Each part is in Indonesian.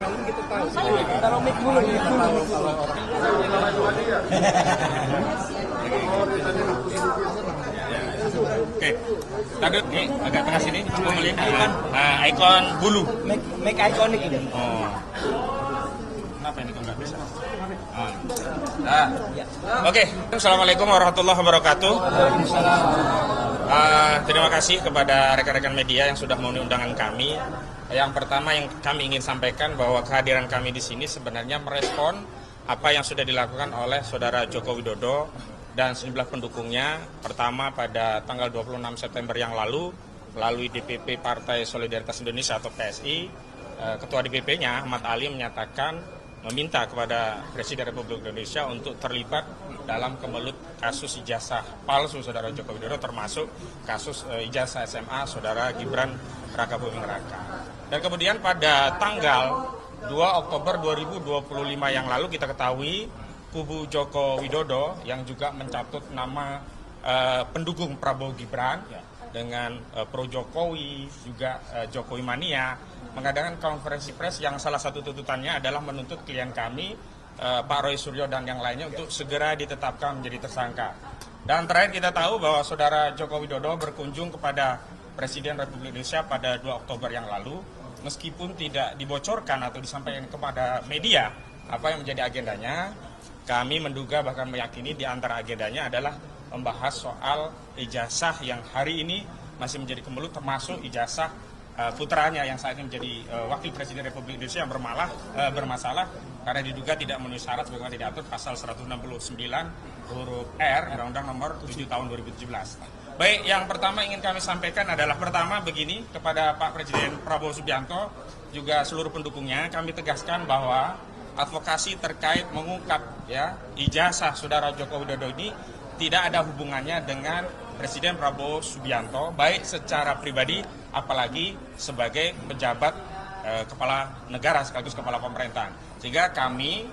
Kita tahu. Taruh mic dulu. Oke, tadi nih agak tengah sini, coba melihat ikon bulu. Make ikonik ini. Oh, kenapa ini kok nggak bisa? Oke, assalamualaikum warahmatullahi wabarakatuh. Terima kasih kepada rekan-rekan media yang sudah memenuhi undangan kami. Yang pertama yang kami ingin sampaikan bahwa kehadiran kami di sini sebenarnya merespon apa yang sudah dilakukan oleh Saudara Joko Widodo dan sejumlah pendukungnya. Pertama pada tanggal 26 September yang lalu, melalui DPP Partai Solidaritas Indonesia atau PSI, Ketua DPP-nya Ahmad Ali menyatakan meminta kepada Presiden Republik Indonesia untuk terlibat dalam kemelut kasus ijazah palsu Saudara Joko Widodo, termasuk kasus ijazah SMA Saudara Gibran Rakabuming Raka. Dan kemudian pada tanggal 2 Oktober 2025 yang lalu kita ketahui kubu Joko Widodo yang juga mencatut nama pendukung Prabowo Gibran dengan pro Jokowi, juga Jokowi Mania, mengadakan konferensi pers yang salah satu tuntutannya adalah menuntut klien kami, Pak Roy Suryo dan yang lainnya untuk segera ditetapkan menjadi tersangka. Dan terakhir kita tahu bahwa Saudara Joko Widodo berkunjung kepada Presiden Republik Indonesia pada 2 Oktober yang lalu, meskipun tidak dibocorkan atau disampaikan kepada media apa yang menjadi agendanya. Kami menduga bahkan meyakini di antara agendanya adalah membahas soal ijazah yang hari ini masih menjadi kemelut, termasuk ijazah putranya yang saat ini menjadi Wakil Presiden Republik Indonesia yang bermasalah karena diduga tidak memenuhi syarat sebagaimana diatur pasal 169 huruf R Undang-Undang Nomor 7 Tahun 2017. Baik, yang pertama ingin kami sampaikan adalah pertama begini kepada Pak Presiden Prabowo Subianto juga seluruh pendukungnya, kami tegaskan bahwa advokasi terkait mengungkap ijazah Saudara Joko Widodo ini tidak ada hubungannya dengan Presiden Prabowo Subianto, baik secara pribadi apalagi sebagai pejabat kepala negara sekaligus kepala pemerintahan. Sehingga kami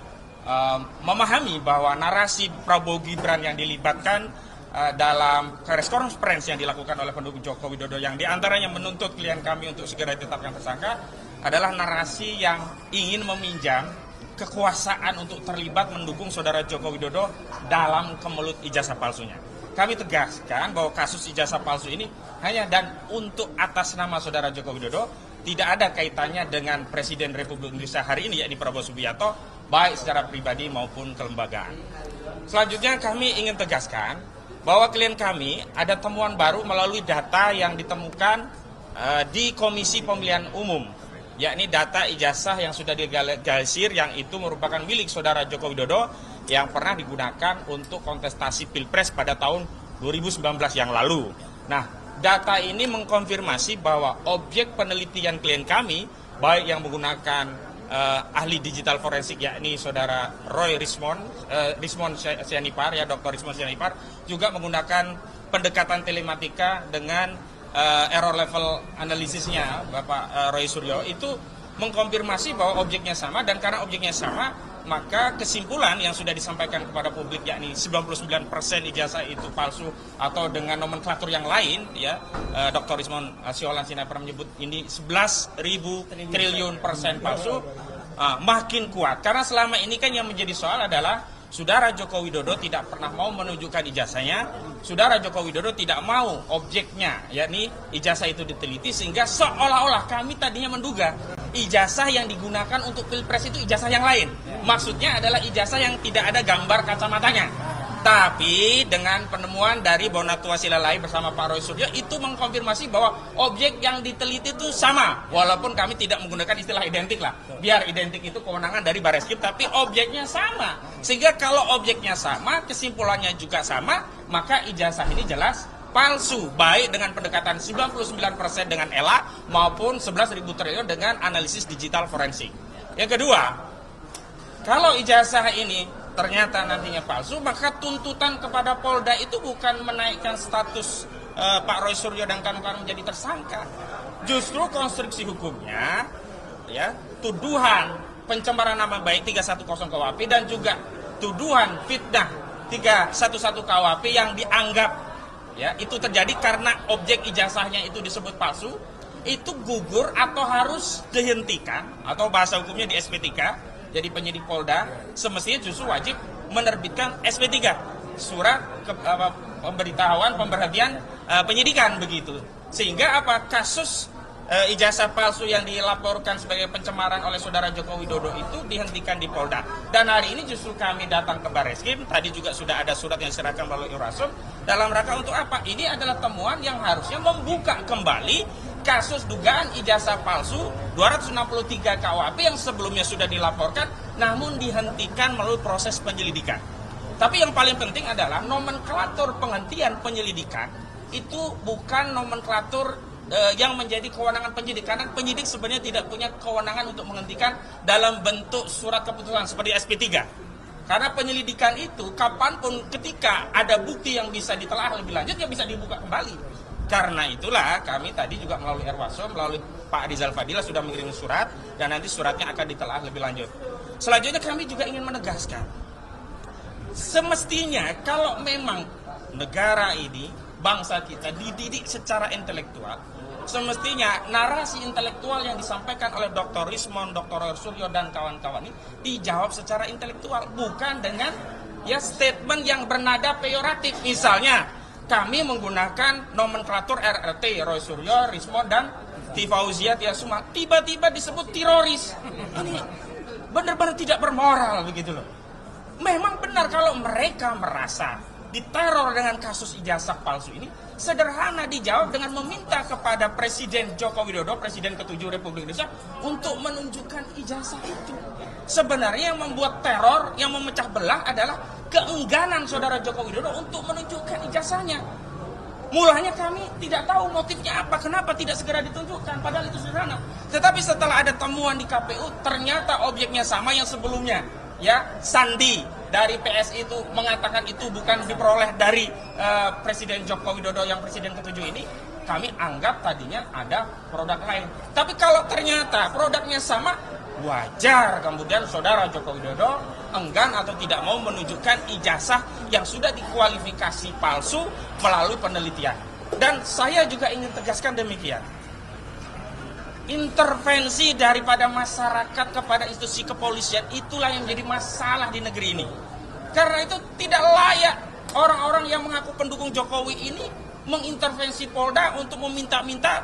memahami bahwa narasi Prabowo Gibran yang dilibatkan dalam press conference yang dilakukan oleh pendukung Joko Widodo yang diantaranya menuntut klien kami untuk segera ditetapkan tersangka adalah narasi yang ingin meminjam kekuasaan untuk terlibat mendukung Saudara Joko Widodo dalam kemelut ijazah palsunya. Kami tegaskan bahwa kasus ijazah palsu ini hanya dan untuk atas nama Saudara Joko Widodo, tidak ada kaitannya dengan Presiden Republik Indonesia hari ini yakni Prabowo Subianto, baik secara pribadi maupun kelembagaan. Selanjutnya kami ingin tegaskan bahwa klien kami ada temuan baru melalui data yang ditemukan di Komisi Pemilihan Umum, yakni data ijazah yang sudah dilegalisir yang itu merupakan milik Saudara Joko Widodo yang pernah digunakan untuk kontestasi Pilpres pada tahun 2019 yang lalu. Nah, data ini mengkonfirmasi bahwa objek penelitian klien kami, baik yang menggunakan ahli digital forensik yakni Saudara Roy Rismond Sianipar, Dr. Rismond Sianipar, juga menggunakan pendekatan telematika dengan error level analisisnya Bapak Roy Suryo, itu mengkonfirmasi bahwa objeknya sama, dan karena objeknya sama maka kesimpulan yang sudah disampaikan kepada publik yakni 99% ijazah itu palsu atau dengan nomenklatur yang lain Dr. Rismond Sianipar menyebut ini 11.000 triliun persen palsu, makin kuat karena selama ini kan yang menjadi soal adalah Saudara Joko Widodo tidak pernah mau menunjukkan ijazahnya, Saudara Joko Widodo tidak mau objeknya, yakni ijazah itu diteliti, sehingga seolah-olah kami tadinya menduga ijazah yang digunakan untuk Pilpres itu ijazah yang lain. Maksudnya adalah ijazah yang tidak ada gambar kacamatanya. Tapi dengan penemuan dari Bonatua Silalai bersama Pak Roy Suryo itu mengkonfirmasi bahwa objek yang diteliti itu sama. Walaupun kami tidak menggunakan istilah identik lah. Biar identik itu kewenangan dari Bareskrim, tapi objeknya sama. Sehingga kalau objeknya sama, kesimpulannya juga sama, maka ijazah ini jelas palsu. Baik dengan pendekatan 99% dengan ELA maupun 11.000 triliun dengan analisis digital forensik. Yang kedua, kalau ijazah ini ternyata nantinya palsu, maka tuntutan kepada Polda itu bukan menaikkan status Pak Roy Suryo dan kawan-kawan menjadi tersangka. Justru konstruksi hukumnya, tuduhan pencemaran nama baik 310 KUHP dan juga tuduhan fitnah 311 KUHP yang dianggap itu terjadi karena objek ijazahnya itu disebut palsu, itu gugur atau harus dihentikan, atau bahasa hukumnya di SP3. Jadi penyidik Polda semestinya justru wajib menerbitkan SP3, surat pemberitahuan pemberhentian penyidikan begitu. Sehingga kasus ijazah palsu yang dilaporkan sebagai pencemaran oleh saudara Joko Widodo itu dihentikan di Polda. Dan hari ini justru kami datang ke Barreskrim, tadi juga sudah ada surat yang diserahkan melalui Irwasum, dalam rangka untuk apa? Ini adalah temuan yang harusnya membuka kembali kasus dugaan ijazah palsu 263 KUHP yang sebelumnya sudah dilaporkan namun dihentikan melalui proses penyelidikan. Tapi yang paling penting adalah nomenklatur penghentian penyelidikan itu bukan nomenklatur yang menjadi kewenangan penyidik, karena penyidik sebenarnya tidak punya kewenangan untuk menghentikan dalam bentuk surat keputusan seperti SP3. Karena penyelidikan itu kapanpun ketika ada bukti yang bisa ditelaah lebih lanjut ya bisa dibuka kembali. Karena itulah kami tadi juga melalui Irwasum, melalui Pak Rizal Fadila sudah mengirim surat dan nanti suratnya akan ditelaah lebih lanjut. Selanjutnya kami juga ingin menegaskan, semestinya kalau memang negara ini, bangsa kita dididik secara intelektual, semestinya narasi intelektual yang disampaikan oleh Dr. Rismond, Dr. Suryo dan kawan-kawan ini dijawab secara intelektual, bukan dengan statement yang bernada peyoratif. Misalnya kami menggunakan nomenklatur RRT, Roy Suryo, Rismond, dan Fauzia Tiasuma. Tiba-tiba disebut teroris. Ini benar-benar tidak bermoral begitu loh. Memang benar kalau mereka merasa diteror dengan kasus ijazah palsu ini, sederhana dijawab dengan meminta kepada Presiden Joko Widodo, Presiden ke-7 Republik Indonesia, untuk menunjukkan ijazah itu. Sebenarnya yang membuat teror, yang memecah belah adalah keengganan saudara Joko Widodo untuk menunjukkan ijazahnya. Mulanya kami tidak tahu motifnya apa, kenapa tidak segera ditunjukkan, padahal itu sederhana. Tetapi setelah ada temuan di KPU, ternyata objeknya sama yang sebelumnya. Sandi dari PSI itu mengatakan itu bukan diperoleh dari Presiden Joko Widodo yang Presiden ke-7 ini. Kami anggap tadinya ada produk lain. Tapi kalau ternyata produknya sama, wajar kemudian saudara Joko Widodo enggan atau tidak mau menunjukkan ijazah yang sudah dikualifikasi palsu melalui penelitian. Dan saya juga ingin tegaskan demikian. Intervensi daripada masyarakat kepada institusi kepolisian itulah yang menjadi masalah di negeri ini. Karena itu tidak layak orang-orang yang mengaku pendukung Jokowi ini mengintervensi Polda untuk meminta-minta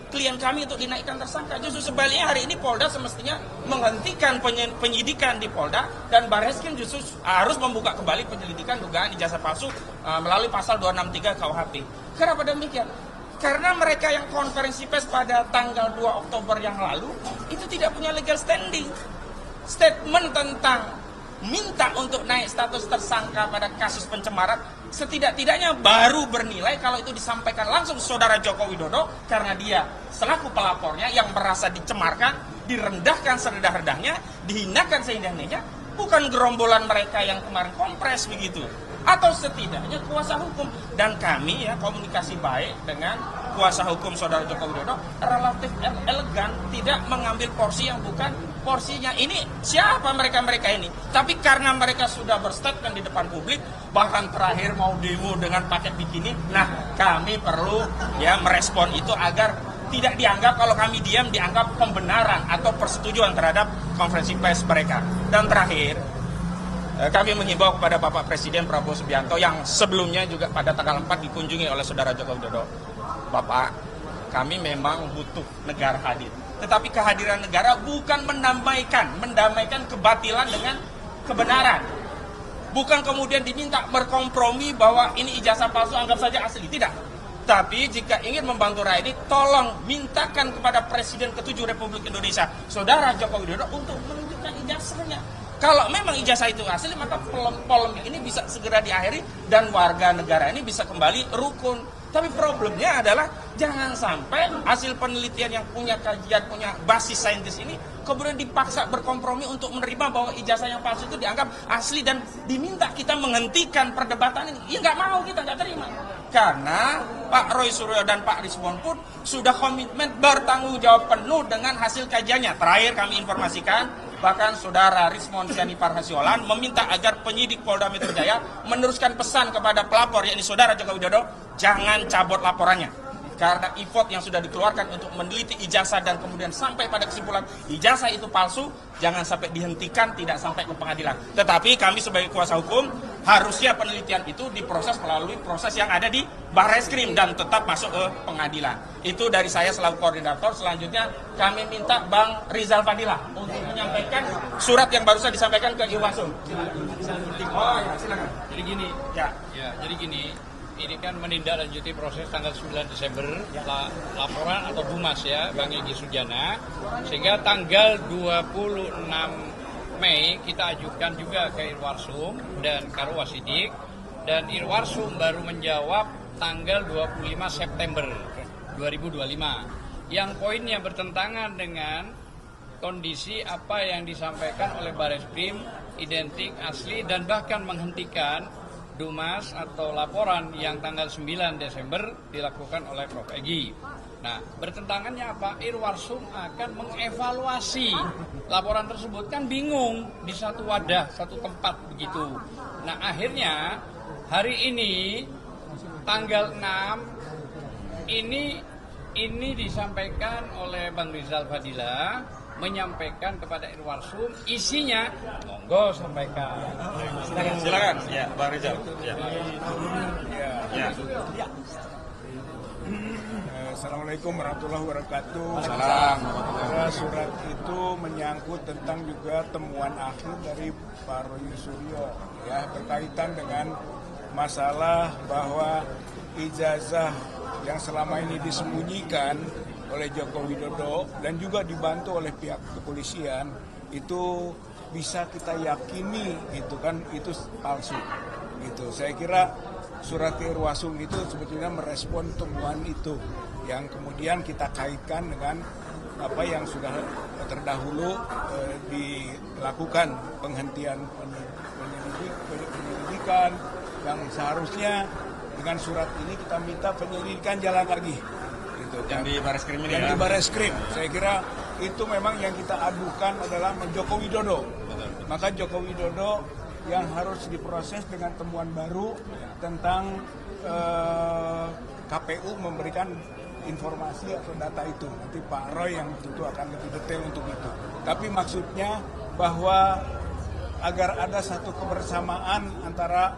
klien kami untuk dinaikkan tersangka. Justru sebaliknya hari ini Polda semestinya menghentikan penyidikan di Polda dan Barreskrim justru harus membuka kembali penyelidikan dugaan ijazah palsu melalui pasal 263 KUHP. Kenapa demikian? Karena mereka yang konferensi pers pada tanggal 2 Oktober yang lalu itu tidak punya legal standing. Statement tentang minta untuk naik status tersangka pada kasus pencemaran setidak-tidaknya baru bernilai kalau itu disampaikan langsung saudara Joko Widodo karena dia selaku pelapornya yang merasa dicemarkan, direndahkan serendah-rendahnya, dihinakan seindah-indahnya, bukan gerombolan mereka yang kemarin kompres begitu. Atau setidaknya kuasa hukum, dan kami komunikasi baik dengan kuasa hukum saudara Joko Widodo relatif elegan, tidak mengambil porsi yang bukan porsinya. Ini siapa mereka-mereka ini? Tapi karena mereka sudah berstatement di depan publik, bahkan terakhir mau demo dengan paket bikini, nah kami perlu merespon itu agar tidak dianggap kalau kami diam dianggap pembenaran atau persetujuan terhadap konferensi pers mereka. Dan terakhir, kami menghimbau kepada Bapak Presiden Prabowo Subianto yang sebelumnya juga pada tanggal 4 dikunjungi oleh saudara Joko Widodo. Bapak, kami memang butuh negara hadir. Tetapi kehadiran negara bukan mendamaikan kebatilan dengan kebenaran. Bukan kemudian diminta berkompromi bahwa ini ijazah palsu anggap saja asli. Tidak. Tapi jika ingin membantu rakyat ini, tolong mintakan kepada Presiden ke-7 Republik Indonesia, saudara Joko Widodo, untuk menunjukkan ijazahnya. Kalau memang ijazah itu asli, maka polemik ini bisa segera diakhiri dan warga negara ini bisa kembali rukun. Tapi problemnya adalah jangan sampai hasil penelitian yang punya kajian, punya basis saintis ini kemudian dipaksa berkompromi untuk menerima bahwa ijazah yang palsu itu dianggap asli dan diminta kita menghentikan perdebatan ini. Ya nggak mau, kita nggak terima. Karena Pak Roy Suryo dan Pak Rismond pun sudah komitmen bertanggung jawab penuh dengan hasil kajiannya. Terakhir kami informasikan, bahkan saudara Rismond Syani Parhasiolan meminta agar penyidik Polda Metro Jaya meneruskan pesan kepada pelapor, yakni saudara Joko Widodo, jangan cabut laporannya. karena effort yang sudah dikeluarkan untuk meneliti ijazah dan kemudian sampai pada kesimpulan ijazah itu palsu, jangan sampai dihentikan, tidak sampai ke pengadilan. Tetapi kami sebagai kuasa hukum, harusnya penelitian itu diproses melalui proses yang ada di Barreskrim dan tetap masuk ke pengadilan. Itu dari saya selaku koordinator. Selanjutnya kami minta Bang Rizal Fadilah untuk menyampaikan surat yang barusan disampaikan ke Irwasum. Oh ya, silakan. Jadi gini, jadi gini, ini kan menindaklanjuti proses tanggal 9 Desember laporan atau Bumas ya, Bang Egy Sujana, sehingga tanggal 26 Mei kita ajukan juga ke Irwarsum dan Karwasidik, dan Irwarsum baru menjawab tanggal 25 September 2025 yang poinnya bertentangan dengan kondisi apa yang disampaikan oleh Barreskrim, identik, asli, dan bahkan menghentikan Dumas atau laporan yang tanggal 9 Desember dilakukan oleh Prof. Egy. Nah, bertentangannya apa? Irwarsum akan mengevaluasi laporan tersebut, kan bingung di satu wadah, satu tempat begitu. Nah, akhirnya hari ini tanggal 6 ini disampaikan oleh Bang Rizal Fadilah, menyampaikan kepada Irwarsum, isinya monggo sampaikan. Silakan. Ya, Bang Rizal. Ya. Assalamualaikum warahmatullahi wabarakatuh. Salam. Surat itu menyangkut tentang juga temuan akhir dari Pak Roy Suryo ya, berkaitan dengan masalah bahwa ijazah yang selama ini disembunyikan oleh Joko Widodo dan juga dibantu oleh pihak kepolisian itu bisa kita yakini itu palsu. Gitu. Saya kira surat Irwasum itu sebetulnya merespon temuan itu yang kemudian kita kaitkan dengan apa yang sudah terdahulu dilakukan penghentian penyelidikan yang seharusnya dengan surat ini kita minta penyelidikan jalan lagi. Gitu, Yang di Barreskrim ini yang ya? di Barreskrim. Saya kira itu memang yang kita adukan adalah Joko Widodo. Maka Joko Widodo yang harus diproses dengan temuan baru tentang KPU memberikan informasi atau data itu. Nanti Pak Roy yang tentu akan lebih detail untuk itu. Tapi maksudnya bahwa agar ada satu kebersamaan antara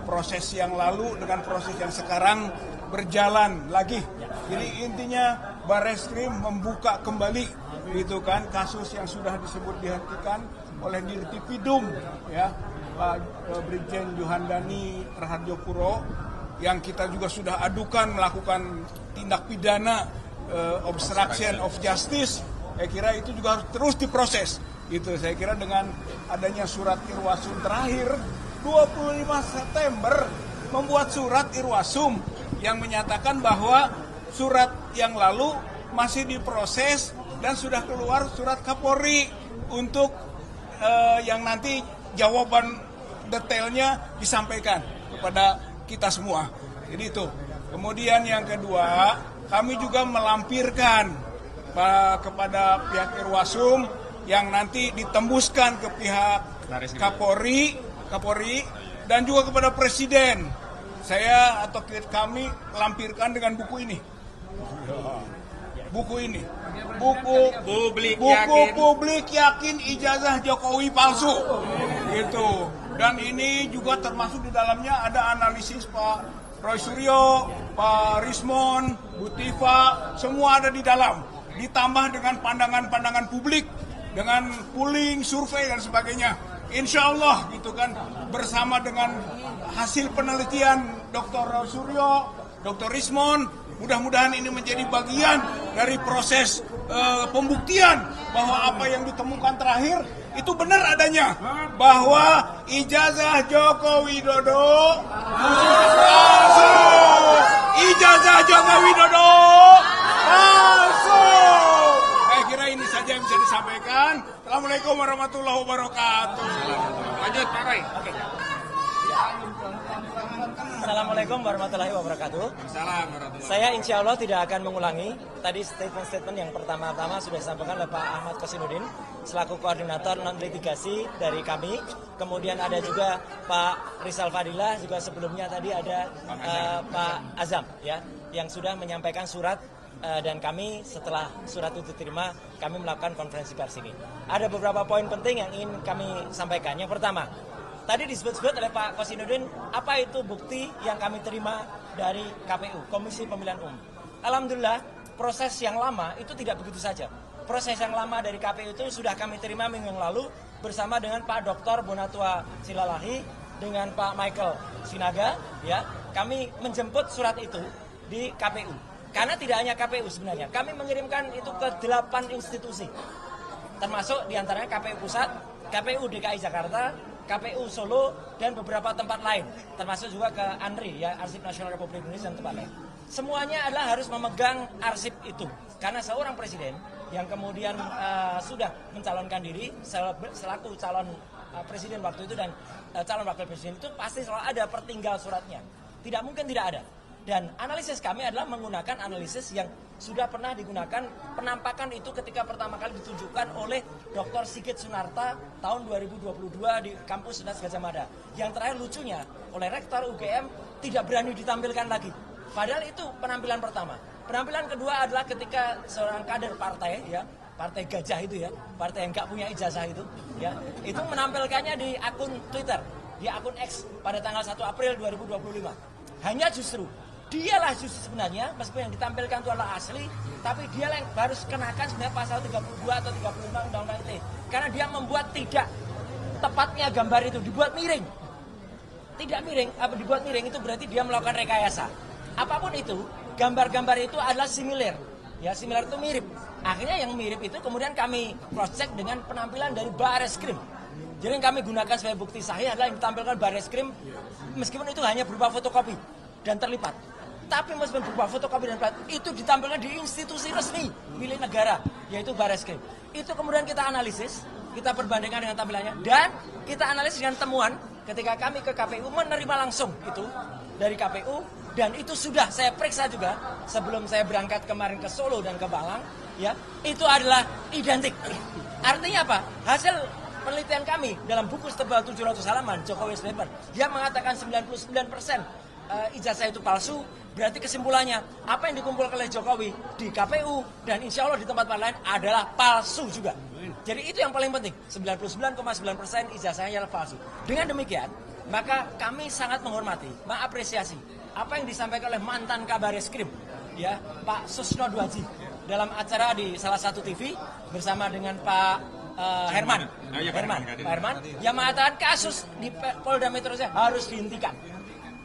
proses yang lalu dengan proses yang sekarang berjalan lagi. Jadi intinya Barreskrim membuka kembali gitu kan kasus yang sudah disebut dihentikan oleh Dirtipidum ya, Pak Brigjen Johandani Rahardjopuro yang kita juga sudah adukan melakukan tindak pidana obstruction of justice. Saya kira itu juga harus terus diproses. Gitu. Saya kira dengan adanya surat Irwasum terakhir 25 September membuat surat Irwasum yang menyatakan bahwa surat yang lalu masih diproses dan sudah keluar surat Kapolri untuk yang nanti jawaban detailnya disampaikan kepada kita semua. Jadi itu. Kemudian yang kedua, kami juga melampirkan kepada pihak Irwasum yang nanti ditembuskan ke pihak Kapolri dan juga kepada Presiden. Saya atau kami lampirkan dengan buku ini. Buku ini. Buku publik yakin ijazah Jokowi palsu. Gitu. Dan ini juga termasuk di dalamnya ada analisis Pak Roy Suryo, Pak Rismon, Bu Tifa, semua ada di dalam. Ditambah dengan pandangan-pandangan publik, dengan polling, survei dan sebagainya. Insya Allah gitu kan, bersama dengan hasil penelitian Dr. Roy Suryo, Dr. Rismon, mudah-mudahan ini menjadi bagian dari proses pembuktian bahwa apa yang ditemukan terakhir itu benar adanya, bahwa ijazah Joko Widodo palsu. Ijazah Joko Widodo palsu. Saya kira ini saja yang bisa disampaikan. Assalamualaikum warahmatullahi wabarakatuh. Lanjut Pak Roy. Assalamualaikum warahmatullahi wabarakatuh. Salam warahmatullahi. Saya insya Allah tidak akan mengulangi. Tadi statement-statement yang pertama-tama sudah disampaikan oleh Pak Ahmad Kosinudin selaku koordinator non litigasi dari kami. Kemudian ada juga Pak Rizal Fadilah, juga sebelumnya tadi ada Pak Azam ya, yang sudah menyampaikan surat dan kami setelah surat itu diterima, kami melakukan konferensi pers ini. Ada beberapa poin penting yang ingin kami sampaikan. Yang pertama, tadi disebut-sebut oleh Pak Kosinudin, apa itu bukti yang kami terima dari KPU, Komisi Pemilihan Umum. Alhamdulillah, proses yang lama itu tidak begitu saja. Proses yang lama dari KPU itu sudah kami terima minggu yang lalu bersama dengan Pak Dr. Bonatua Silalahi, dengan Pak Michael Sinaga, ya. Kami menjemput surat itu di KPU. Karena tidak hanya KPU sebenarnya, kami mengirimkan itu ke 8 institusi. Termasuk diantaranya KPU Pusat, KPU DKI Jakarta, KPU Solo, dan beberapa tempat lain. Termasuk juga ke ANRI, ya, Arsip Nasional Republik Indonesia dan tempat lain. Semuanya adalah harus memegang arsip itu. Karena seorang presiden yang kemudian sudah mencalonkan diri selaku calon presiden waktu itu dan calon wakil presiden itu pasti selalu ada pertinggal suratnya. Tidak mungkin tidak ada. Dan analisis kami adalah menggunakan analisis yang sudah pernah digunakan, penampakan itu ketika pertama kali ditunjukkan oleh Dr. Sigit Sunarta tahun 2022 di kampus Unas Gadjah Mada. Yang terakhir lucunya, oleh Rektor UGM tidak berani ditampilkan lagi. Padahal itu penampilan pertama. Penampilan kedua adalah ketika seorang kader partai, ya, partai gajah itu, ya, partai yang nggak punya ijazah itu, ya, itu menampilkannya di akun Twitter, di akun X pada tanggal 1 April 2025. Hanya justru dialah justru sebenarnya, meskipun yang ditampilkan itu adalah asli, tapi dialah yang harus kenakan sebenarnya pasal 32 atau 35 Undang-Undang ITE. Karena dia membuat tidak tepatnya gambar itu dibuat miring. Tidak miring, dibuat miring itu berarti dia melakukan rekayasa. Apapun itu, gambar-gambar itu adalah similar. Ya, similar itu mirip. Akhirnya yang mirip itu kemudian kami cross-check dengan penampilan dari Barreskrim. Jadi yang kami gunakan sebagai bukti sahih adalah yang ditampilkan Barreskrim, meskipun itu hanya berupa fotokopi dan terlipat. Tapi meskipun berupa fotokopi dan terlipat, itu ditampilkan di institusi resmi milik negara, yaitu Barreskrim. Itu kemudian kita analisis, kita perbandingkan dengan tampilannya, dan kita analisis dengan temuan ketika kami ke KPU menerima langsung itu dari KPU, dan itu sudah saya periksa juga sebelum saya berangkat kemarin ke Solo dan ke Malang, ya, itu adalah identik. Artinya apa? Hasil penelitian kami dalam buku setebal 700 halaman Jokowi's Paper, dia mengatakan 99% ijazah itu palsu. Berarti kesimpulannya, apa yang dikumpulkan oleh Jokowi di KPU dan insya Allah di tempat lain adalah palsu juga. Jadi itu yang paling penting, 99,9% ijazahnya adalah palsu. Dengan demikian, maka kami sangat menghormati, mengapresiasi apa yang disampaikan oleh mantan Kabareskrim, ya, Pak Susno Duaji, dalam acara di salah satu TV bersama dengan Pak Herman, yang mengatakan kasus di Polda Metro Jaya harus dihentikan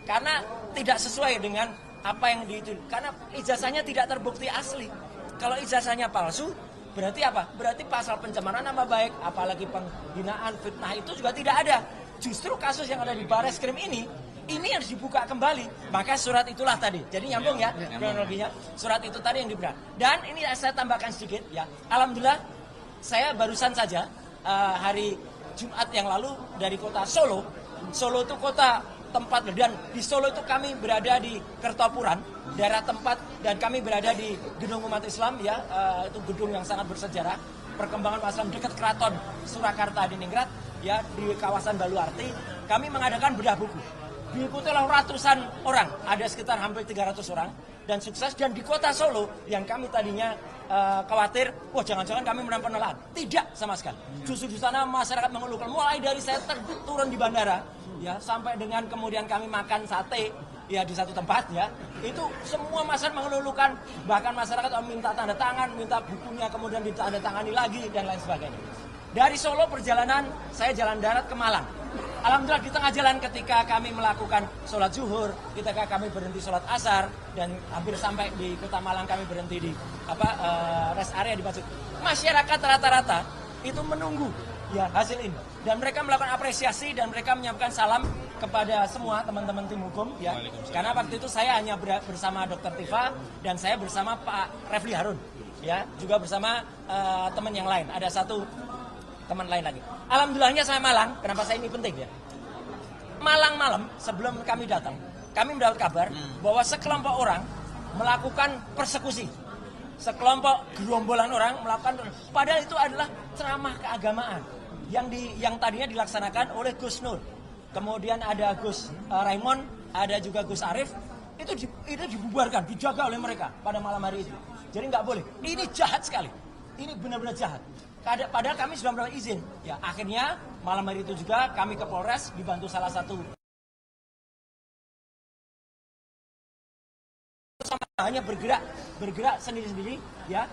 karena tidak sesuai dengan apa yang karena ijazahnya tidak terbukti asli. Kalau ijazahnya palsu, berarti apa? Berarti pasal pencemaran nama baik, apalagi penghinaan, fitnah itu juga tidak ada. Justru kasus yang ada di Barreskrim ini harus dibuka kembali. Maka surat itulah tadi. Jadi nyambung ya kronologinya. Surat itu tadi yang diberikan. Dan ini saya tambahkan sedikit ya. Alhamdulillah saya barusan saja hari Jumat yang lalu dari kota Solo. Solo itu kota tempat, dan di Solo itu kami berada di Kertopuran, daerah tempat, dan kami berada di Gedung Umat Islam, ya, itu gedung yang sangat bersejarah, perkembangan Islam dekat Keraton Surakarta di Ningrat, ya, di kawasan Baluarti. Kami mengadakan bedah buku, diikuti oleh ratusan orang, ada sekitar hampir 300 orang, dan sukses. Dan di kota Solo yang kami tadinya khawatir, wah jangan-jangan kami menang penolakan, tidak sama sekali. Justru di sana masyarakat mengeluhkan, mulai dari saya turun di bandara, ya, sampai dengan kemudian kami makan sate, ya, di satu tempat, ya, itu semua masyarakat mengeluhkan, bahkan masyarakat minta tanda tangan, minta bukunya kemudian ditandatangani lagi dan lain sebagainya. Dari Solo perjalanan saya jalan darat ke Malang. Alhamdulillah di tengah jalan ketika kami melakukan sholat zuhur, ketika kami berhenti sholat asar, dan hampir sampai di kota Malang kami berhenti di rest area di Batu. Masyarakat rata-rata itu menunggu, ya, hasil ini, dan mereka melakukan apresiasi dan mereka menyampaikan salam kepada semua teman-teman tim hukum, ya. Karena waktu itu saya hanya bersama Dr. Tifa dan saya bersama Pak Refli Harun, ya, juga bersama teman yang lain. Ada satu teman lain lagi. Alhamdulillahnya saya Malang. Kenapa saya ini penting, ya? Malang malam sebelum kami datang, kami mendapat kabar bahwa sekelompok orang melakukan persekusi. Sekelompok gerombolan orang melakukan, padahal itu adalah ceramah keagamaan yang tadinya dilaksanakan oleh Gus Nur. Kemudian ada Gus Raimon, ada juga Gus Arif. itu dibubarkan, dijaga oleh mereka pada malam hari itu. Jadi nggak boleh. Ini jahat sekali. Ini benar-benar jahat. Padahal kami sudah mendapat izin. Ya, akhirnya malam hari itu juga kami ke Polres dibantu salah satu hanya bergerak sendiri-sendiri. Ya,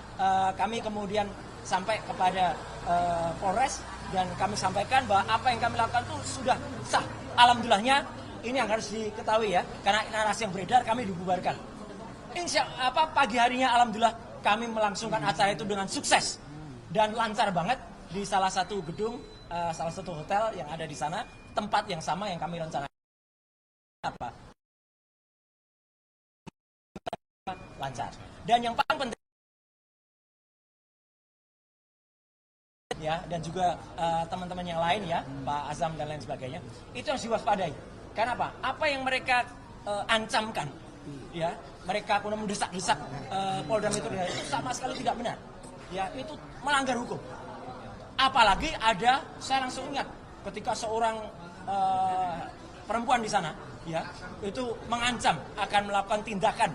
kami kemudian sampai kepada Polres dan kami sampaikan bahwa apa yang kami lakukan itu sudah sah. Alhamdulillahnya. Ini yang harus diketahui ya, karena narasi yang beredar kami dibubarkan. Pagi harinya alhamdulillah kami melangsungkan acara itu dengan sukses dan lancar banget di salah satu gedung, salah satu hotel yang ada di sana, tempat yang sama yang kami rencanakan. Lancar. Dan yang paling penting ya, dan juga teman-teman yang lain ya, Pak Azam dan lain sebagainya, itu harus diwaspadai. Kenapa? Apa yang mereka ancamkan, ya, mereka kemudian mendesak-desak Polda Metro Jaya itu sama sekali tidak benar. Ya, itu melanggar hukum. Apalagi ada, saya langsung ingat ketika seorang perempuan di sana, ya, itu mengancam akan melakukan tindakan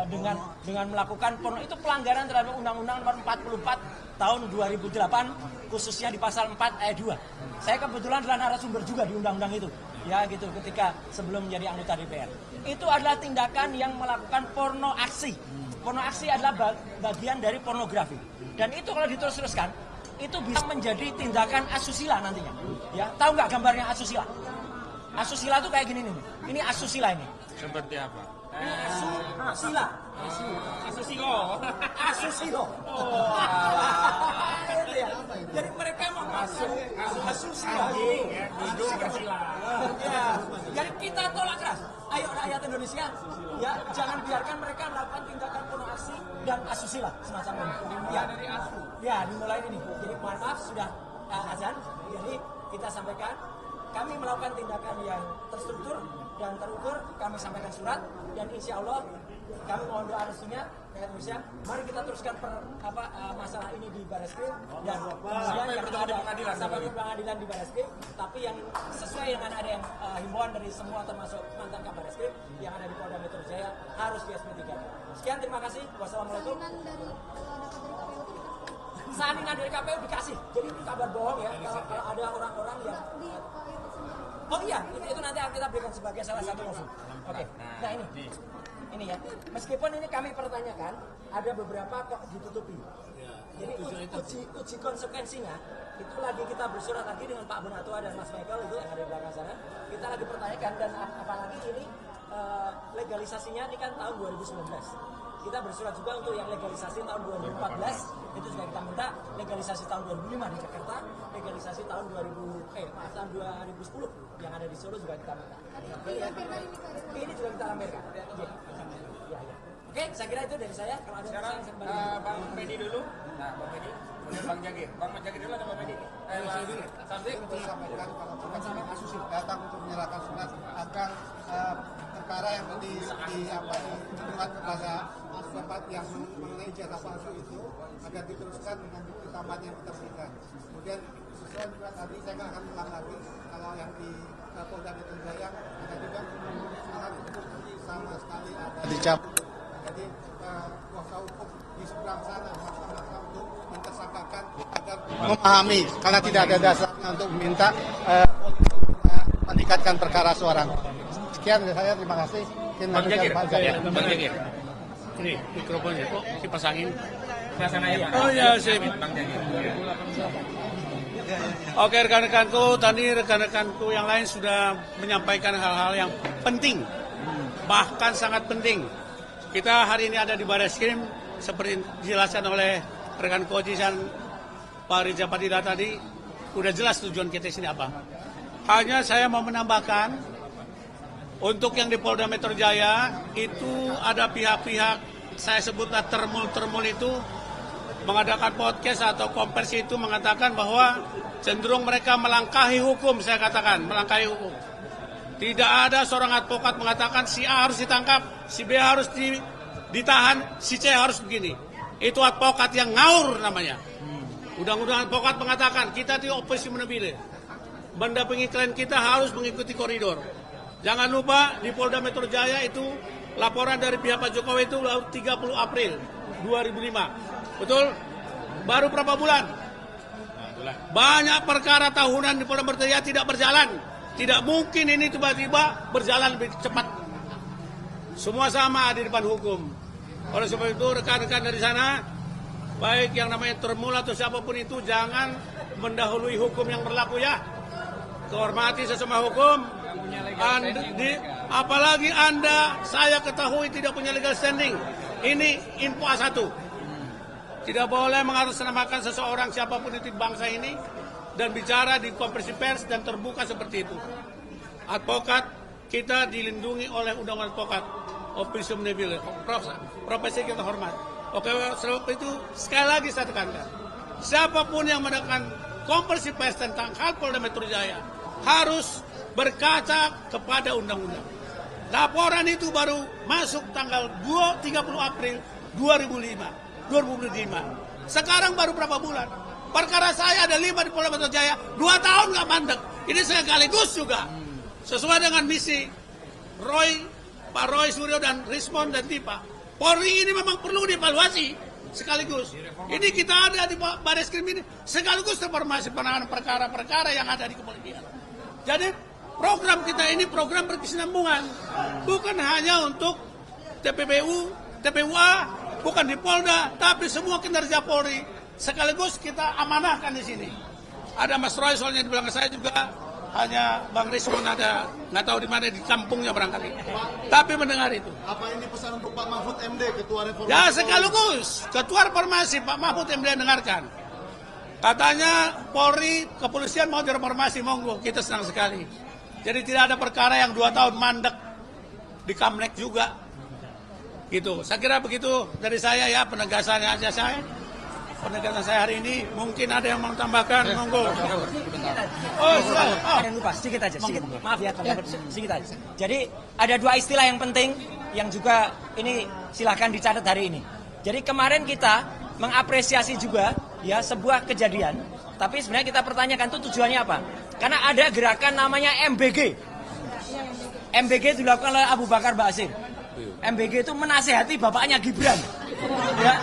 dengan melakukan porno. Itu pelanggaran terhadap Undang-Undang Nomor 44 tahun 2008, khususnya di pasal 4 ayat 2. Saya kebetulan adalah narasumber juga di undang-undang itu. Ya gitu, ketika sebelum menjadi anggota DPR. Itu adalah tindakan yang melakukan porno aksi. Porno aksi adalah bagian dari pornografi. Dan itu kalau diterus-teruskan, itu bisa menjadi tindakan asusila nantinya. Ya, tahu nggak gambarnya asusila? Asusila itu kayak gini nih. Ini asusila ini. Seperti apa? Ini asusila. Asusilo. Itu ya. Jadi mereka mau masuk asusila. Ya. Jadi kita tolak keras. Ayo rakyat Indonesia, ya jangan biarkan mereka melakukan tindakan porno aksi dan asusila semacam ini. Ya dari asu. Ya dimulai ini. Jadi mohon maaf sudah azan. Jadi kita sampaikan kami melakukan tindakan yang terstruktur dan terukur. Kami sampaikan surat dan insya Allah kami mohon doa restunya rakyat Indonesia. Mari kita teruskan masalah ini di Barreskrim dan kemudian yang ada sampai ke pengadilan di Barreskrim. Tapi yang sesuai dengan ada yang himbauan dari semua termasuk mantan Kabar Reskrim yang ada di Polda Metro Jaya harus di SP3. Sekian, terima kasih. Wassalamualaikum. Salinan dari KPU dikasih. Jadi ini kabar bohong ya. Kalau ada orang-orang yang oh iya, itu nanti kita berikan sebagai salah satu info. Oke. Nah ini ya. Meskipun ini kami pertanyakan, ada beberapa kok ditutupi. Jadi uji konsekuensinya itu lagi kita bersurat lagi dengan Pak Bonatua dan Mas Michael itu yang ada di belakang sana. Kita lagi pertanyakan dan apalagi ini legalisasinya ini kan tahun 2019. Kita bersurat juga untuk yang legalisasi tahun 2014 itu juga kita minta, legalisasi tahun 2005 di Jakarta, legalisasi tahun 2010 yang ada di Solo juga kita minta. Ini juga kita lampirkan. Ya. Oke, saya kira itu dari saya. Kalau ada sekarang Bang Medi dulu. Nah, Bang Medi, Bang Jagir. Bang Jagir dulu atau Bang Medi? Saya dulu. Sampai untuk sampaikan kalau bukan sampai kasus datang untuk menyerahkan surat akan perkara yang dibuat kepada tempat yang mengenai ijazah palsu itu agar diteruskan dengan bukti tambahan yang kita berikan. Kemudian sesuai juga tadi saya nggak akan ulang lagi kalau yang di Polda Metro Jaya ada juga sangat itu sama sekali ada dicabut. Jadi kuasa hukum di seberang sana maksa untuk mentersangkakan agar memahami karena tidak ada dasarnya untuk meminta meningkatkan perkara seorang. Sekian dari saya, terima kasih. Bang Jagir. Bang Jagir. Ini mikrofonnya kok dipasangin. Oh ya, sip. Bang Jagir. Oke, rekan-rekanku, tadi rekan-rekanku yang lain sudah menyampaikan hal-hal yang penting, bahkan sangat penting. Kita hari ini ada di Barreskrim, seperti dijelaskan oleh rekan Koji dan Pak Riza Padilla tadi, udah jelas tujuan kita sini apa. Hanya saya mau menambahkan, untuk yang di Polda Metro Jaya itu ada pihak-pihak, saya sebutlah termul itu, mengadakan podcast atau konversi itu mengatakan bahwa cenderung mereka melangkahi hukum, saya katakan, melangkahi hukum. Tidak ada seorang advokat mengatakan si A harus ditangkap, si B harus ditahan, si C harus begini. Itu advokat yang ngawur namanya. Undang-undang advokat mengatakan kita di oposisi menebile. Mendampingi klien kita harus mengikuti koridor. Jangan lupa di Polda Metro Jaya itu laporan dari pihak Pak Jokowi itu 30 April 2005. Betul? Baru berapa bulan? Banyak perkara tahunan di Polda Metro Jaya tidak berjalan. Tidak mungkin ini tiba-tiba berjalan lebih cepat. Semua sama di depan hukum. Oleh sebab itu rekan-rekan dari sana, baik yang namanya termula atau siapapun itu, jangan mendahului hukum yang berlaku ya. Kehormati sesama hukum. Apalagi Anda, saya ketahui tidak punya legal standing. Ini info A1. Tidak boleh mengatasnamakan seseorang siapapun itu di bangsa ini dan bicara di konferensi pers dan terbuka seperti itu. Advokat kita dilindungi oleh undang-undang advokat, officium nebile, profesi kita hormat. Oke, sebab itu sekali lagi saya tekankan, siapapun yang mengadakan konferensi pers tentang hal Polda Metro Jaya harus berkaca kepada undang-undang. Laporan itu baru masuk tanggal 30 April 2005. Sekarang baru berapa bulan? Perkara saya ada 5 di Polda Metro Jaya, 2 tahun nggak mandek. Ini sekaligus juga sesuai dengan misi Pak Roy Suryo dan Rismon dan Tipa. Polri ini memang perlu dievaluasi sekaligus. Ini kita ada di Bareskrim ini sekaligus reformasi penanganan perkara-perkara yang ada di kepolisian. Jadi program kita ini program berkesinambungan, bukan hanya untuk TPBU, TPUA, bukan di Polda, tapi semua kinerja Polri sekaligus kita amanahkan di sini. Ada Mas Roy soalnya di belakang saya juga, hanya Bang Rismon ada, nggak tahu di mana, di kampungnya barangkali. Tapi mendengar itu. Apa ini pesan untuk Pak Mahfud MD, Ketua Reformasi? Ya sekaligus, Ketua Reformasi Pak Mahfud MD dengarkan. Katanya Polri, kepolisian mau direformasi, monggo, kita senang sekali. Jadi tidak ada perkara yang 2 tahun mandek di Kamlek juga. Gitu. Saya kira begitu dari saya ya, penegasannya aja saya. Penegasan saya hari ini, mungkin ada yang mau tambahkan, monggo. Ada yang lupa, sedikit aja, sedikit. Maaf ya, sedikit aja. Jadi ada 2 istilah yang penting yang juga ini silahkan dicatat hari ini. Jadi kemarin kita mengapresiasi juga ya sebuah kejadian, tapi sebenarnya kita pertanyakan itu tujuannya apa? Karena ada gerakan namanya MBG. MBG dilakukan oleh Abu Bakar Basir. MBG itu menasehati bapaknya Gibran. Ya,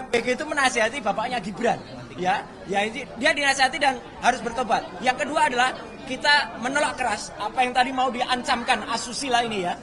MBG itu menasehati bapaknya Gibran. Ya, ini dia dinasehati dan harus bertobat. Yang kedua adalah kita menolak keras apa yang tadi mau diancamkan asusila ini ya.